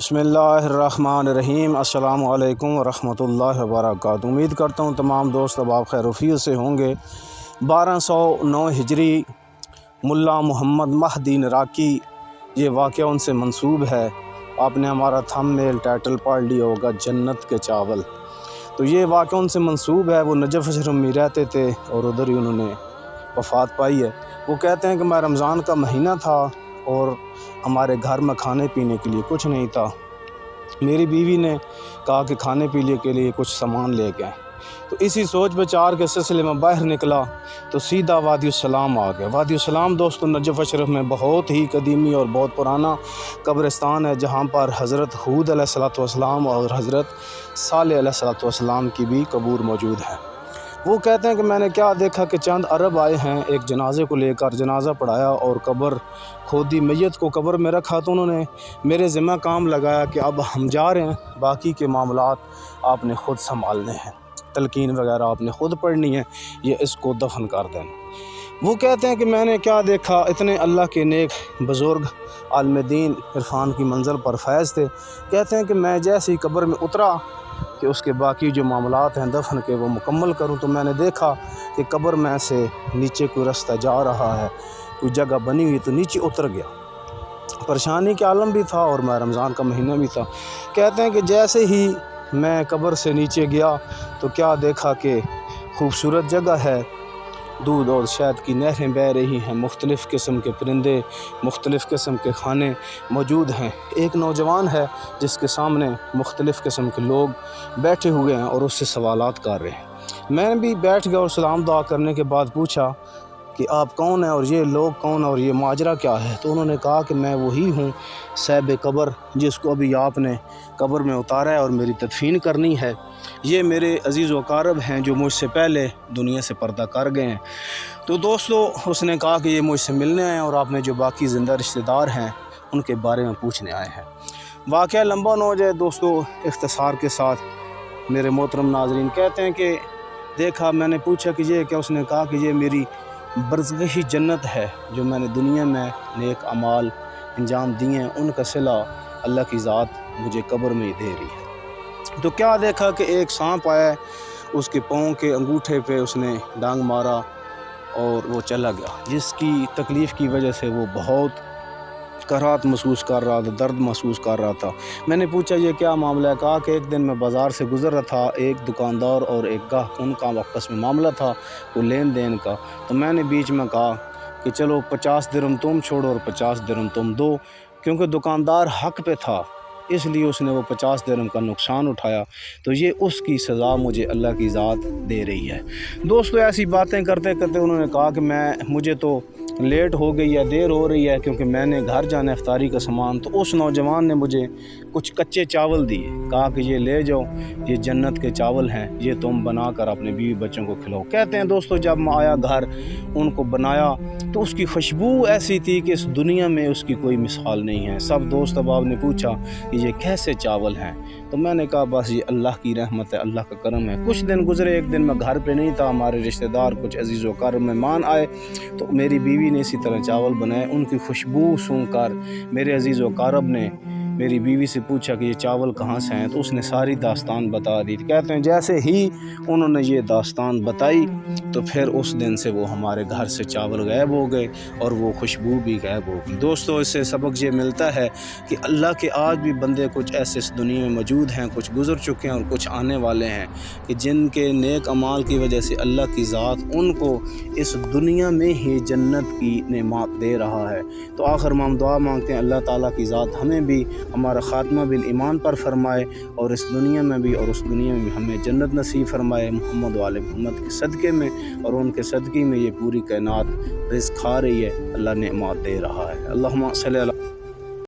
بسم اللہ الرحمن الرحیم۔ السلام علیکم ورحمۃ اللہ وبرکاتہ۔ امید کرتا ہوں تمام دوست اب آپ خیر وفیت سے ہوں گے۔ 1209 ہجری ملا محمد مہدی راکی، یہ واقعہ ان سے منسوب ہے۔ آپ نے ہمارا تھم نیل ٹائٹل پڑھ لیا ہوگا، جنت کے چاول۔ تو یہ واقعہ ان سے منسوب ہے۔ وہ نجف شہر میں رہتے تھے اور ادھر ہی انہوں نے وفات پائی ہے۔ وہ کہتے ہیں کہ میں رمضان کا مہینہ تھا اور ہمارے گھر میں کھانے پینے کے لیے کچھ نہیں تھا۔ میری بیوی نے کہا کہ کھانے پینے کے لیے کچھ سامان لے کے آئیں، تو اسی سوچ بچار کے سلسلے میں باہر نکلا تو سیدھا وادی السلام آ گیا۔ وادی السلام دوستو نجف شریف میں بہت ہی قدیمی اور بہت پرانا قبرستان ہے، جہاں پر حضرت ہود علیہ السلام اور حضرت صالح علیہ السلام کی بھی قبور موجود ہے۔ وہ کہتے ہیں کہ میں نے کیا دیکھا کہ چند عرب آئے ہیں، ایک جنازے کو لے کر جنازہ پڑھایا اور قبر کھودی، میت کو قبر میں رکھا، تو انہوں نے میرے ذمہ کام لگایا کہ اب ہم جا رہے ہیں، باقی کے معاملات آپ نے خود سنبھالنے ہیں، تلقین وغیرہ آپ نے خود پڑھنی ہے، یہ اس کو دفن کر دینا۔ وہ کہتے ہیں کہ میں نے کیا دیکھا، اتنے اللہ کے نیک بزرگ عالم دین عرفان کی منزل پر فیض تھے۔ کہتے ہیں کہ میں جیسے ہی قبر میں اترا کہ اس کے باقی جو معاملات ہیں دفن کے وہ مکمل کروں، تو میں نے دیکھا کہ قبر میں سے نیچے کوئی رستہ جا رہا ہے، کوئی جگہ بنی ہوئی، تو نیچے اتر گیا۔ پریشانی کے عالم بھی تھا اور میں رمضان کا مہینہ بھی تھا۔ کہتے ہیں کہ جیسے ہی میں قبر سے نیچے گیا تو کیا دیکھا کہ خوبصورت جگہ ہے، دودھ اور شہد کی نہریں بہہ رہی ہیں، مختلف قسم کے پرندے، مختلف قسم کے کھانے موجود ہیں۔ ایک نوجوان ہے جس کے سامنے مختلف قسم کے لوگ بیٹھے ہوئے ہیں اور اس سے سوالات کر رہے ہیں۔ میں بھی بیٹھ گیا اور سلام دعا کرنے کے بعد پوچھا کہ آپ کون ہیں اور یہ لوگ کون ہیں اور یہ ماجرا کیا ہے؟ تو انہوں نے کہا کہ میں وہی ہوں صاحب قبر جس کو ابھی آپ نے قبر میں اتارا ہے اور میری تدفین کرنی ہے۔ یہ میرے عزیز و اقارب ہیں جو مجھ سے پہلے دنیا سے پردہ کر گئے ہیں۔ تو دوستو اس نے کہا کہ یہ مجھ سے ملنے آئے ہیں اور آپ نے جو باقی زندہ رشتہ دار ہیں ان کے بارے میں پوچھنے آئے ہیں۔ واقعہ لمبا نہ ہو جائے دوستو، اختصار کے ساتھ میرے محترم ناظرین، کہتے ہیں کہ دیکھا، میں نے پوچھا کہ یہ کیا؟ اس نے کہا کہ یہ میری برزخی جنت ہے جو میں نے دنیا میں نیک اعمال انجام دیے ہیں، ان کا صلہ اللہ کی ذات مجھے قبر میں ہی دے رہی ہے۔ تو کیا دیکھا کہ ایک سانپ آیا، اس کے پاؤں کے انگوٹھے پہ اس نے ڈانگ مارا اور وہ چلا گیا، جس کی تکلیف کی وجہ سے وہ بہت کراہت محسوس کر رہا تھا، درد محسوس کر رہا تھا۔ میں نے پوچھا یہ کیا معاملہ ہے؟ کہا کہ ایک دن میں بازار سے گزر رہا تھا، ایک دکاندار اور ایک گاہک، ان کا آپس میں معاملہ تھا وہ لین دین کا، تو میں نے بیچ میں کہا کہ چلو 50 درہم تم چھوڑو اور 50 درہم تم دو، کیونکہ دکاندار حق پہ تھا، اس لیے اس نے وہ 50 درہم کا نقصان اٹھایا، تو یہ اس کی سزا مجھے اللہ کی ذات دے رہی ہے۔ دوستو ایسی باتیں کرتے کرتے انہوں نے کہا کہ مجھے تو لیٹ ہو گئی ہے، دیر ہو رہی ہے، کیونکہ میں نے گھر جانا ہے افطاری کا سامان۔ تو اس نوجوان نے مجھے کچھ کچے چاول دیے، کہا کہ یہ لے جاؤ، یہ جنت کے چاول ہیں، یہ تم بنا کر اپنے بیوی بچوں کو کھلاؤ۔ کہتے ہیں دوستو جب میں آیا گھر، ان کو بنایا تو اس کی خوشبو ایسی تھی کہ اس دنیا میں اس کی کوئی مثال نہیں ہے۔ سب دوست احباب نے پوچھا کہ یہ کیسے چاول ہیں؟ تو میں نے کہا بس یہ اللہ کی رحمت ہے، اللہ کا کرم ہے۔ کچھ دن گزرے، ایک دن میں گھر پہ نہیں تھا، ہمارے رشتہ دار کچھ عزیز و اقارب مہمان آئے، تو میری بیوی نے اسی طرح چاول بنائے، ان کی خوشبو سونگھ کر میرے عزیز و اقارب نے میری بیوی سے پوچھا کہ یہ چاول کہاں سے ہیں؟ تو اس نے ساری داستان بتا دی۔ کہتے ہیں جیسے ہی انہوں نے یہ داستان بتائی تو پھر اس دن سے وہ ہمارے گھر سے چاول غائب ہو گئے اور وہ خوشبو بھی غائب ہو گئی۔ دوستو اس سے سبق یہ ملتا ہے کہ اللہ کے آج بھی بندے کچھ ایسے اس دنیا میں موجود ہیں، کچھ گزر چکے ہیں اور کچھ آنے والے ہیں، کہ جن کے نیک اعمال کی وجہ سے اللہ کی ذات ان کو اس دنیا میں ہی جنت کی نعمات دے رہا ہے۔ تو آخر میں ہم دعا مانگتے ہیں اللہ تعالیٰ کی ذات ہمیں بھی ہمارا خاتمہ بالایمان پر فرمائے اور اس دنیا میں بھی اور اس دنیا میں بھی ہمیں جنت نصیب فرمائے، محمد و آل محمد کے صدقے میں، اور ان کے صدقے میں یہ پوری کائنات رزق کھا رہی ہے، اللہ نعمات دے رہا ہے۔ اللہم صلی اللہ